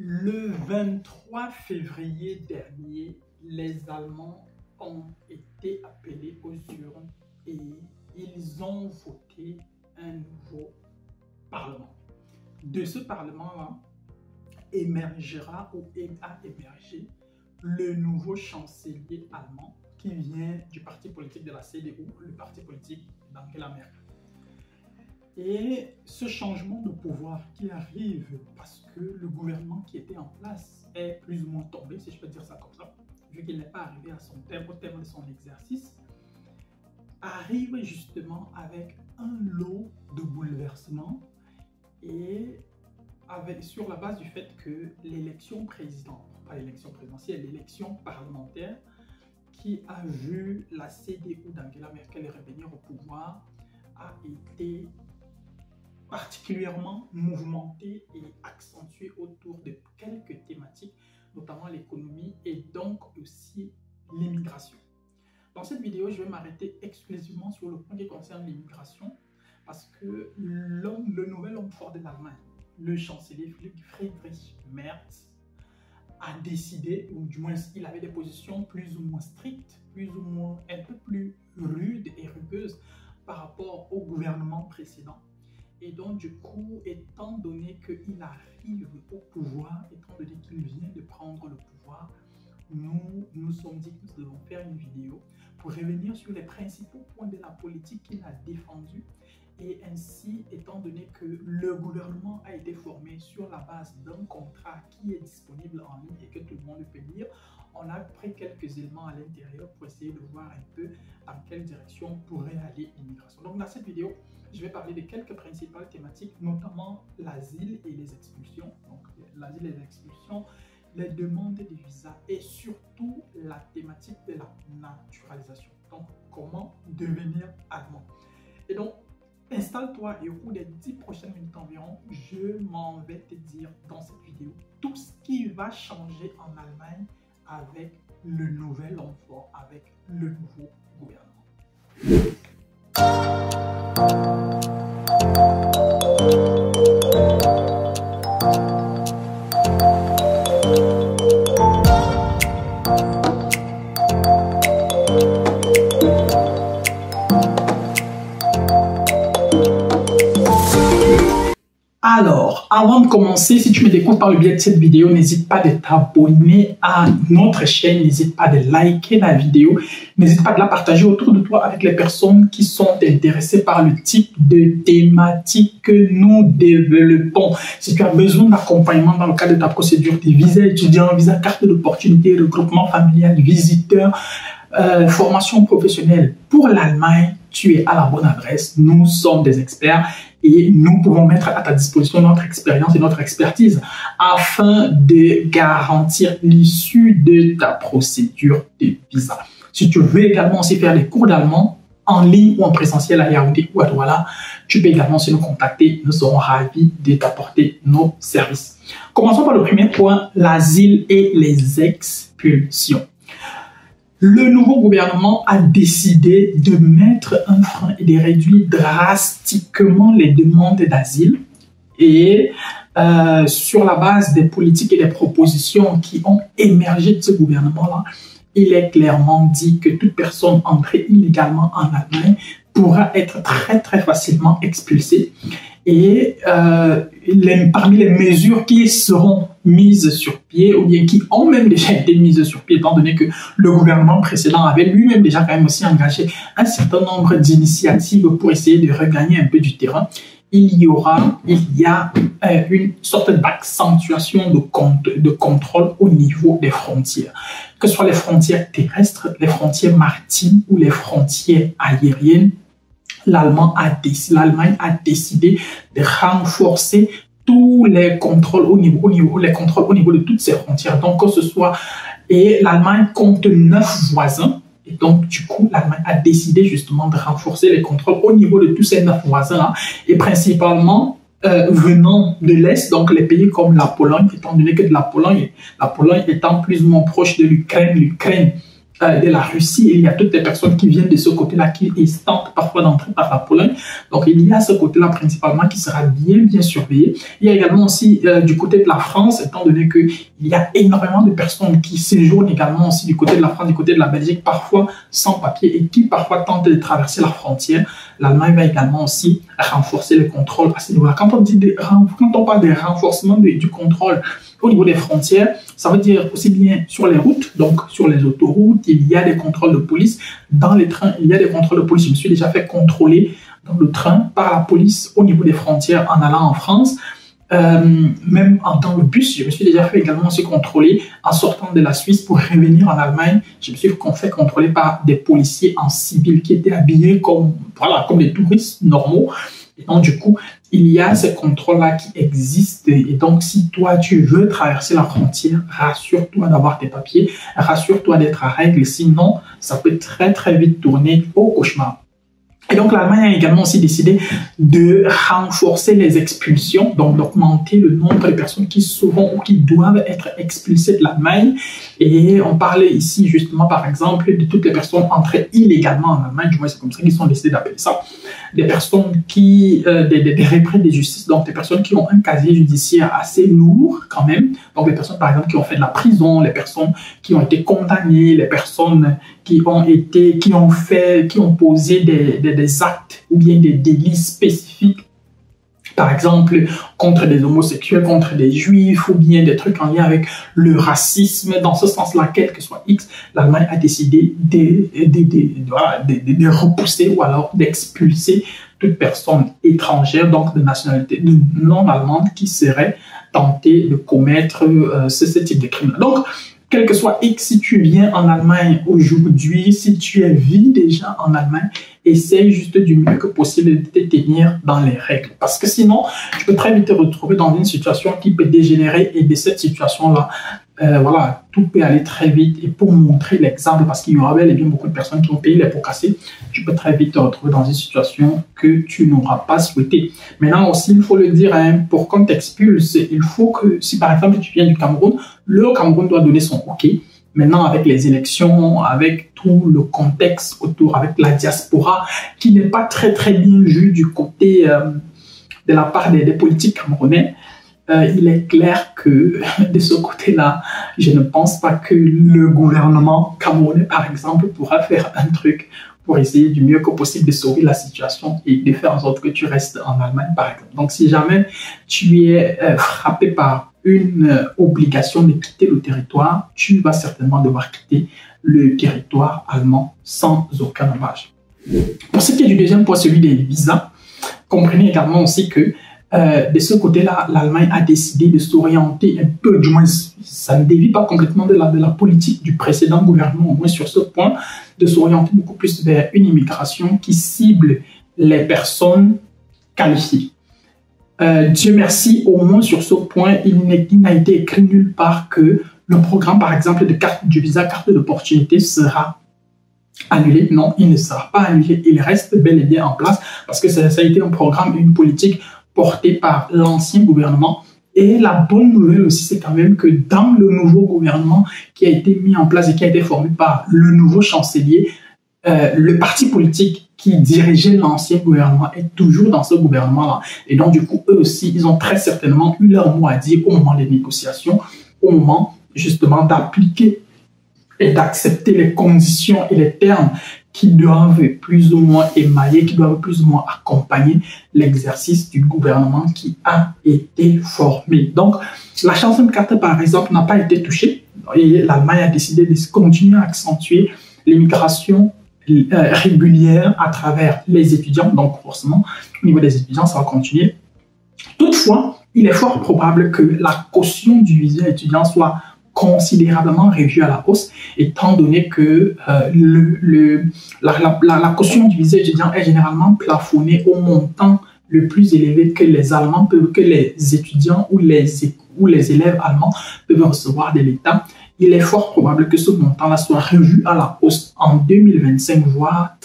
Le 23 février dernier, les Allemands ont été appelés aux urnes et ils ont voté un nouveau Parlement. De ce Parlement-là, émergera ou a émergé le nouveau chancelier allemand qui vient du parti politique de la CDU, le parti politique d'Angela Merkel. Et ce changement de pouvoir qui arrive parce que le gouvernement qui était en place est plus ou moins tombé, si je peux dire ça comme ça, vu qu'il n'est pas arrivé à son terme, au terme de son exercice, arrive justement avec un lot de bouleversements et sur la base du fait que l'élection présidentielle, l'élection parlementaire qui a vu la CDU d'Angela Merkel revenir au pouvoir a été particulièrement mouvementée et accentuée autour de quelques thématiques, notamment l'économie et donc aussi l'immigration. Dans cette vidéo, je vais m'arrêter exclusivement sur le point qui concerne l'immigration parce que le nouvel homme fort de l'Allemagne, le chancelier Friedrich Merz, a décidé, ou du moins il avait des positions plus ou moins strictes, plus ou moins un peu plus rudes et rugueuses par rapport au gouvernement précédent. Et donc du coup, étant donné qu'il arrive au pouvoir, étant donné qu'il vient de prendre le pouvoir, nous sommes dit que nous devons faire une vidéo pour revenir sur les principaux points de la politique qu'il a défendue. Et ainsi, étant donné que le gouvernement a été formé sur la base d'un contrat qui est disponible en ligne et que tout le monde peut lire, on a pris quelques éléments à l'intérieur pour essayer de voir un peu dans quelle direction pourrait aller l'immigration. Donc dans cette vidéo, je vais parler de quelques principales thématiques, notamment l'asile et les expulsions. Donc l'asile et les expulsions, les demandes de visa et surtout la thématique de la naturalisation. Donc comment devenir allemand. Et donc, installe-toi et au cours des 10 prochaines minutes environ, je m'en vais te dire dans cette vidéo tout ce qui va changer en Allemagne avec le nouvel homme fort, avec le nouveau gouvernement. Alors, avant de commencer, si tu me découvres par le biais de cette vidéo, n'hésite pas de t'abonner à notre chaîne, n'hésite pas de liker la vidéo, n'hésite pas de la partager autour de toi avec les personnes qui sont intéressées par le type de thématique que nous développons. Si tu as besoin d'accompagnement dans le cadre de ta procédure de visa étudiant, visa carte d'opportunité, regroupement familial, visiteur, formation professionnelle pour l'Allemagne, tu es à la bonne adresse. Nous sommes des experts et nous pouvons mettre à ta disposition notre expérience et notre expertise afin de garantir l'issue de ta procédure de visa. Si tu veux également aussi faire des cours d'allemand en ligne ou en présentiel à Yaoundé ou à Douala, tu peux également aussi nous contacter. Nous serons ravis de t'apporter nos services. Commençons par le premier point, l'asile et les expulsions. Le nouveau gouvernement a décidé de mettre un frein et de réduire drastiquement les demandes d'asile. Et sur la base des politiques et des propositions qui ont émergé de ce gouvernement-là, il est clairement dit que toute personne entrée illégalement en Allemagne pourra être très facilement expulsée. Et parmi les mesures qui seront mises sur pied ou bien qui ont même déjà été mises sur pied, étant donné que le gouvernement précédent avait lui-même déjà quand même aussi engagé un certain nombre d'initiatives pour essayer de regagner un peu du terrain, il y a une sorte d'accentuation de contrôle au niveau des frontières, que ce soit les frontières terrestres, les frontières maritimes ou les frontières aériennes. L'Allemagne a décidé de renforcer tous les contrôles au niveau de toutes ces frontières. Donc, que ce soit, et l'Allemagne compte 9 voisins. Et donc, du coup, l'Allemagne a décidé justement de renforcer les contrôles au niveau de tous ces 9 voisins-là. Et principalement, venant de l'Est, donc les pays comme la Pologne, étant donné que la Pologne étant plus ou moins proche de l'Ukraine de la Russie, il y a toutes les personnes qui viennent de ce côté-là, qui tentent parfois d'entrer par la Pologne. Donc, il y a ce côté-là principalement qui sera bien surveillé. Il y a également aussi du côté de la France, étant donné qu'il y a énormément de personnes qui séjournent également aussi du côté de la France, du côté de la Belgique, parfois sans papier et qui parfois tentent de traverser la frontière. L'Allemagne va également aussi renforcer les contrôles à ce niveau-là. Quand on parle de renforcement du contrôle au niveau des frontières, ça veut dire aussi bien sur les routes, donc sur les autoroutes, il y a des contrôles de police. Dans les trains, il y a des contrôles de police. Je me suis déjà fait contrôler dans le train par la police au niveau des frontières en allant en France. Même dans le bus, je me suis déjà fait également aussi contrôler en sortant de la Suisse pour revenir en Allemagne. Je me suis fait contrôler par des policiers en civil qui étaient habillés comme des touristes normaux. Et donc, du coup, il y a ces contrôles-là qui existent. Et donc, si toi, tu veux traverser la frontière, rassure-toi d'avoir tes papiers, rassure-toi d'être à règle. Sinon, ça peut très vite tourner au cauchemar. Et donc, l'Allemagne a également aussi décidé de renforcer les expulsions, donc d'augmenter le nombre de personnes qui seront ou qui doivent être expulsées de l'Allemagne. Et on parlait ici justement, par exemple, de toutes les personnes entrées illégalement en Allemagne, du moins c'est comme ça qu'ils sont décidés d'appeler ça, des personnes qui, des repris de justice, donc des personnes qui ont un casier judiciaire assez lourd quand même, donc les personnes par exemple qui ont fait de la prison, les personnes qui ont été condamnées, les personnes qui ont posé des actes ou bien des délits spécifiques, par exemple contre des homosexuels, contre des juifs ou bien des trucs en lien avec le racisme. Dans ce sens-là, quel que soit X, l'Allemagne a décidé de repousser ou alors d'expulser toute personne étrangère, donc de nationalité non allemande, qui serait tentée de commettre ce type de crime. Donc, quel que soit X, si tu viens en Allemagne aujourd'hui, si tu vis déjà en Allemagne, essaye juste du mieux que possible de te tenir dans les règles. Parce que sinon, tu peux très vite te retrouver dans une situation qui peut dégénérer et de cette situation-là, tout peut aller très vite. Et pour montrer l'exemple, parce qu'il y aura bel et bien beaucoup de personnes qui ont payé les pots cassés, tu peux très vite te retrouver dans une situation que tu n'auras pas souhaitée. Maintenant aussi, il faut le dire, pour qu'on t'expulse, il faut que, si par exemple tu viens du Cameroun, le Cameroun doit donner son OK. Maintenant, avec les élections, avec tout le contexte autour, avec la diaspora, qui n'est pas très bien vue du côté de la part des politiques camerounais, il est clair que de ce côté-là, je ne pense pas que le gouvernement camerounais, par exemple, pourra faire un truc pour essayer du mieux que possible de sauver la situation et de faire en sorte que tu restes en Allemagne, par exemple. Donc, si jamais tu es frappé par une obligation de quitter le territoire, tu vas certainement devoir quitter le territoire allemand sans aucun dommage. Pour ce qui est du deuxième point, celui des visas, comprenez également aussi que de ce côté-là, l'Allemagne a décidé de s'orienter un peu, du moins ça ne dévie pas complètement de la politique du précédent gouvernement, au moins sur ce point, de s'orienter beaucoup plus vers une immigration qui cible les personnes qualifiées. Dieu merci, au moins sur ce point, il n'a été écrit nulle part que le programme, par exemple, de carte du visa, carte d'opportunité sera annulé. Non, il ne sera pas annulé, il reste bel et bien en place parce que ça a été un programme, une politique portée par l'ancien gouvernement. Et la bonne nouvelle aussi, c'est quand même que dans le nouveau gouvernement qui a été mis en place et qui a été formé par le nouveau chancelier, le parti politique qui dirigeait l'ancien gouvernement est toujours dans ce gouvernement-là. Et donc, du coup, eux aussi, ils ont très certainement eu leur mot à dire au moment des négociations, au moment justement d'appliquer et d'accepter les conditions et les termes qui doivent plus ou moins émailler, qui doivent plus ou moins accompagner l'exercice du gouvernement qui a été formé. Donc, la chanson de carte, par exemple, n'a pas été touchée et l'Allemagne a décidé de continuer à accentuer l'immigration régulière à travers les étudiants. Donc, forcément, au niveau des étudiants, ça va continuer. Toutefois, il est fort probable que la caution du visa étudiant soit considérablement revue à la hausse, étant donné que la caution du visa étudiant est généralement plafonnée au montant le plus élevé que les Allemands peuvent, que les étudiants ou les élèves allemands peuvent recevoir de l'État. Il est fort probable que ce montant-là soit revu à la hausse en 2025, voire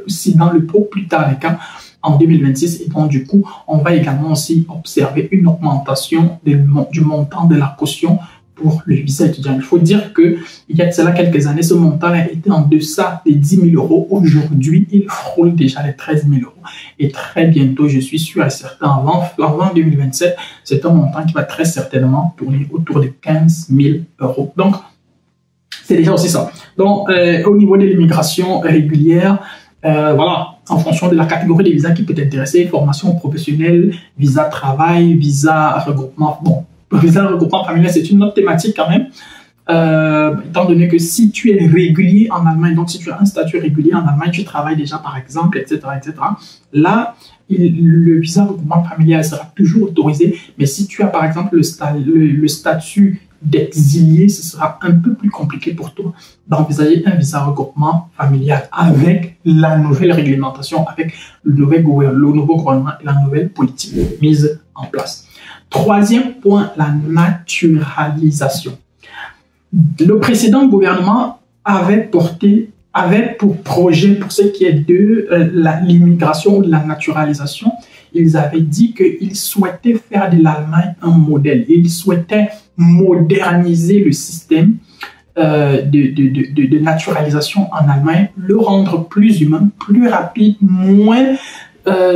si dans le plus tard des cas, en 2026. Et donc, du coup, on va également aussi observer une augmentation du montant de la caution pour le visa étudiant. Il faut dire qu'il y a de cela quelques années, ce montant-là était en deçà des 10 000 euros. Aujourd'hui, il frôle déjà les 13 000 euros. Et très bientôt, je suis sûr et certain, avant 2027, c'est un montant qui va très certainement tourner autour de 15 000 euros. Donc, c'est déjà aussi ça. Donc, au niveau de l'immigration régulière, voilà, en fonction de la catégorie des visas qui peut t'intéresser, formation professionnelle, visa travail, visa regroupement. Bon, visa regroupement familial, c'est une autre thématique quand même. Étant donné que si tu es régulier en Allemagne, donc si tu as un statut régulier en Allemagne, tu travailles déjà par exemple, etc., là, le visa regroupement familial sera toujours autorisé. Mais si tu as par exemple le statut d'exilié, ce sera un peu plus compliqué pour toi d'envisager un visa regroupement familial avec la nouvelle réglementation, avec le nouveau gouvernement et la nouvelle politique mise en place. Troisième point, la naturalisation. Le précédent gouvernement avait pour projet, pour ce qui est de l'immigration ou de la naturalisation, ils avaient dit qu'ils souhaitaient faire de l'Allemagne un modèle. Ils souhaitaient moderniser le système de naturalisation en Allemagne, le rendre plus humain, plus rapide, moins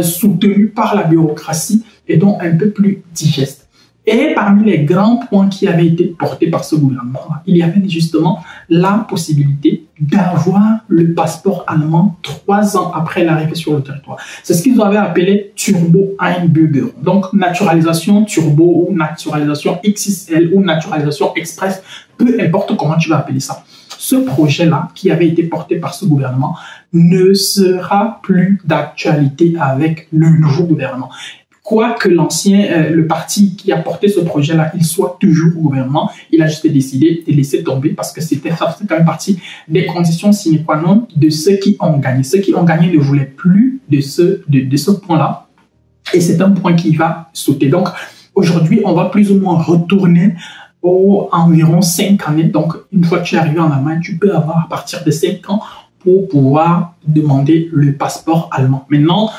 soutenu par la bureaucratie et donc un peu plus digeste. Et parmi les grands points qui avaient été portés par ce gouvernement, il y avait justement la possibilité d'avoir le passeport allemand 3 ans après l'arrivée sur le territoire. C'est ce qu'ils avaient appelé Turbo-Einbürgerung. Donc, naturalisation turbo ou naturalisation XXL ou naturalisation express, peu importe comment tu vas appeler ça. Ce projet-là, qui avait été porté par ce gouvernement, ne sera plus d'actualité avec le nouveau gouvernement. Quoique le parti qui a porté ce projet-là, il soit toujours au gouvernement, il a juste décidé de laisser tomber parce que c'était quand même partie des conditions sine qua non de ceux qui ont gagné. Ceux qui ont gagné ne voulaient plus de ce point-là et c'est un point qui va sauter. Donc, aujourd'hui, on va plus ou moins retourner aux environ 5 années. Donc, une fois que tu es arrivé en Allemagne, tu peux avoir à partir de 5 ans pour pouvoir demander le passeport allemand. Maintenant,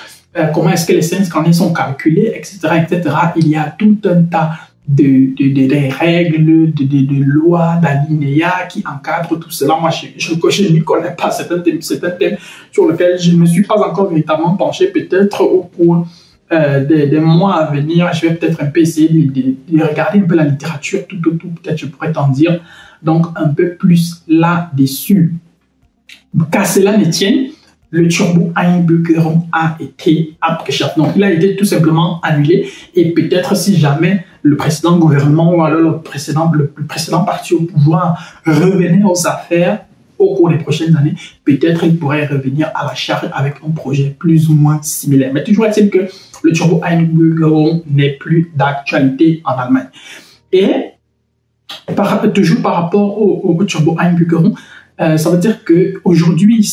comment est-ce que les 5 années sont calculées, etc., etc. Il y a tout un tas de règles, de lois, d'alinéas qui encadrent tout cela. Moi, je n'y connais pas. C'est un thème sur lequel je ne me suis pas encore véritablement penché. Peut-être au cours des mois à venir, je vais peut-être un peu essayer de regarder un peu la littérature, tout. Peut-être je pourrais t'en dire donc un peu plus là-dessus. Qu'à cela ne tienne, le Turbo-Einbürgerung a été abgeschafft. Donc, il a été tout simplement annulé. Et peut-être si jamais le précédent gouvernement ou alors le précédent parti au pouvoir revenait aux affaires au cours des prochaines années, peut-être il pourrait revenir à la charge avec un projet plus ou moins similaire. Mais toujours est-il que le Turbo-Einbürgerung n'est plus d'actualité en Allemagne. Et toujours par rapport au Turbo-Einbürgerung, ça veut dire qu'aujourd'hui,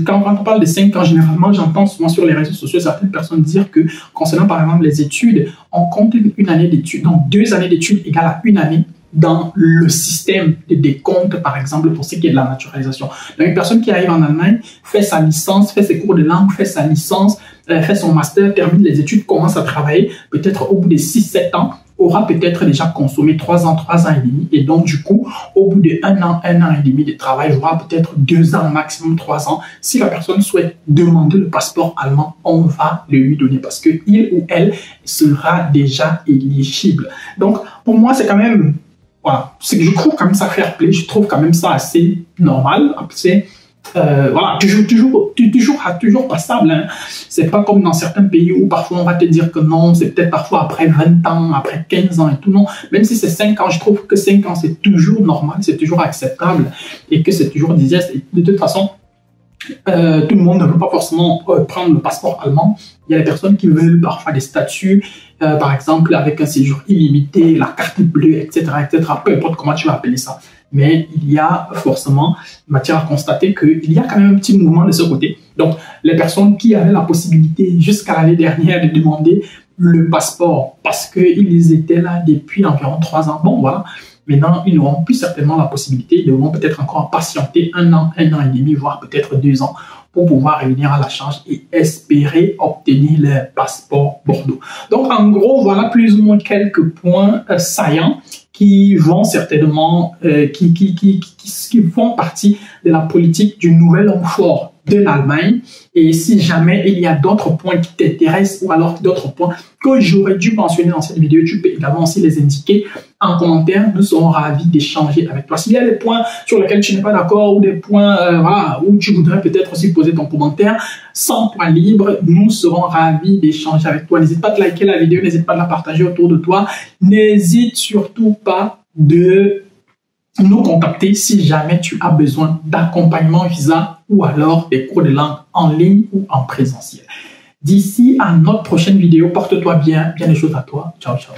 quand on parle de 5 ans, généralement, j'entends souvent sur les réseaux sociaux certaines personnes dire que concernant par exemple les études, on compte une année d'études, donc 2 années d'études égale à 1 année dans le système de décompte, par exemple, pour ce qui est de la naturalisation. Donc, une personne qui arrive en Allemagne, fait sa licence, fait ses cours de langue, fait sa licence, fait son master, termine les études, commence à travailler, peut-être au bout de 6-7 ans, aura peut-être déjà consommé 3 ans et demi. Et donc, du coup, au bout de 1 an et demi de travail, aura peut-être 2 ans, maximum 3 ans. Si la personne souhaite demander le passeport allemand, on va le lui donner parce qu'il ou elle sera déjà éligible. Donc, pour moi, c'est quand même, voilà, je trouve quand même ça fair play, je trouve quand même ça assez normal, assez voilà, toujours passable. Hein. C'est pas comme dans certains pays où parfois on va te dire que non, c'est peut-être parfois après 20 ans, après 15 ans et tout. Non, même si c'est 5 ans, je trouve que 5 ans c'est toujours normal, c'est toujours acceptable et que c'est toujours digeste. Et de toute façon, tout le monde ne veut pas forcément prendre le passeport allemand. Il y a des personnes qui veulent parfois des statuts, par exemple avec un séjour illimité, la carte bleue, etc., peu importe comment tu vas appeler ça. Mais il y a forcément matière à constater qu'il y a quand même un petit mouvement de ce côté. Donc, les personnes qui avaient la possibilité jusqu'à l'année dernière de demander le passeport parce qu'ils étaient là depuis environ 3 ans, bon voilà, maintenant ils n'auront plus certainement la possibilité, ils devront peut-être encore patienter 1 an et demi, voire peut-être 2 ans pour pouvoir revenir à la charge et espérer obtenir leur passeport Bordeaux. Donc, en gros, voilà plus ou moins quelques points saillants qui vont certainement, qui font partie de la politique du nouvel homme fort de l'Allemagne. Et si jamais il y a d'autres points qui t'intéressent ou alors d'autres points que j'aurais dû mentionner dans cette vidéo, tu peux également aussi les indiquer en commentaire. Nous serons ravis d'échanger avec toi. S'il y a des points sur lesquels tu n'es pas d'accord ou des points voilà, où tu voudrais peut-être aussi poser ton commentaire, sens-toi libre. Nous serons ravis d'échanger avec toi. N'hésite pas à liker la vidéo, n'hésite pas à la partager autour de toi. N'hésite surtout pas de nous contacter si jamais tu as besoin d'accompagnement visa ou alors des cours de langue en ligne ou en présentiel. D'ici à notre prochaine vidéo, porte-toi bien, bien les choses à toi. Ciao, ciao.